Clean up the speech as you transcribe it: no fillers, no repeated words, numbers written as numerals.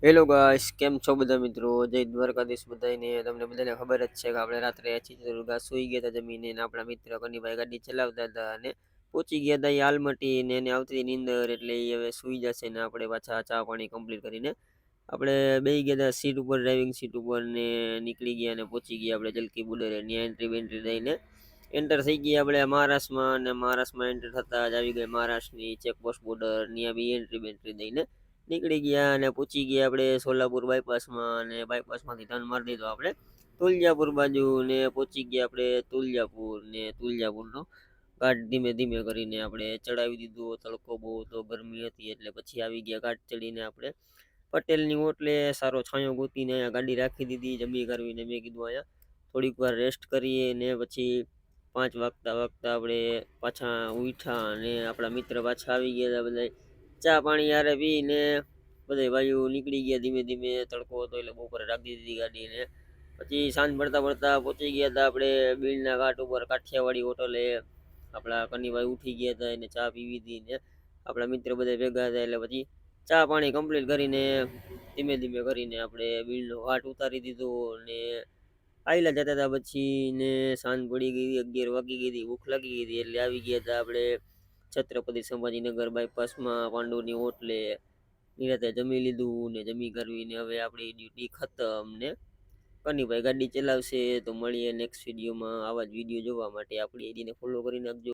Hello guys, કેમ છો બધા મિત્રો? જય દ્વારકાધીશ બધાને. તમને બધાને ખબર જ છે કે આપણે રાત્રે ચિત્રદુર્ગા સુઈ ગયા હતા જમીને, ને આપણા મિત્ર કનીભાઈ ગાડી ચલાવતા હતા અને પહોંચી ગયા હતા એ આલમટી, ને એને આવતી નીંદર એટલે એ હવે સુઈ જશે ને આપણે પાછા ચા પાણી કમ્પ્લીટ કરીને આપણે બેસી ગયા હતા સીટ ઉપર, ડ્રાઇવિંગ સીટ ઉપર, ને નીકળી ગયા અને પહોંચી ગયા આપણે જલકી બોર્ડરે. ત્યાં એન્ટ્રી બેન્ટ્રી દઈને એન્ટર થઈ ગયા આપણે મહારાષ્ટ્રમાં, અને મહારાષ્ટ્રમાં એન્ટર થતાં જ આવી ગઈ મહારાષ્ટ્રની ચેકપોસ્ટ બોર્ડર. ત્યાં બી એન્ટ્રી બેન્ટ્રી દઈને નીકળી ગયા અને પહોંચી ગયા આપણે સોલાપુર બાયપાસમાં, અને બાયપાસમાંથી ટર્ન મારી દીધો આપણે તુલજાપુર બાજુ, ને પહોંચી ગયા આપણે તુલજાપુર. ને તુલજાપુરનો ઘાટ ધીમે ધીમે કરીને આપણે ચડાવી દીધો. તડકો બહુ તો ગરમી હતી એટલે પછી આવી ગયા ઘાટ ચડીને આપણે પટેલની હોટલે. સારો છાંયો ગોતીને અહીંયા ગાડી રાખી દીધી જમી કરવીને. મેં કીધું અહીંયા થોડીક વાર રેસ્ટ કરીએ, ને પછી 5 વાગતા આપણે પાછા ઉઠ્યા અને આપણા મિત્ર પાછા આવી ગયા હતા. બધા ચા પાણી યારે પીને બધા ભાઈઓ નીકળી ગયા ધીમે ધીમે. તડકો હતો એટલે બપોરે રાખી દીધી ગાડીને. પછી સાંજ પડતા પડતા પહોંચી ગયા હતા આપણે બીડના ઘાટ ઉપર કાઠિયાવાડી હોટલે. આપણા કનીભાઈ ઉઠી ગયા હતા, એને ચા પીવી હતી, ને આપણા મિત્ર બધા ભેગા હતા એટલે પછી ચા પાણી કમ્પ્લીટ કરીને ધીમે ધીમે કરીને આપણે બીડનો ઘાટ ઉતારી દીધો. ને આયલા જતા હતા પછી, ને સાંજ પડી ગઈ, 11 વાગી ગઈ હતી, ભૂખ લાગી ગઈ હતી એટલે આવી ગયા હતા આપણે છત્રપતિ સંભાજીનગર બાયપાસમાં પાંડુની હોટલે. નિરાતે જમી લીધું ને જમી કરવીને હવે આપણી ડ્યુટી ખતમ. ને કનીભાઈ ગાડી ચલાવશે. તો મળીએ નેક્સ્ટ વિડીયોમાં. આવા જ વિડીયો જોવા માટે આપણી આઈડીને ફોલો કરી નાખજો.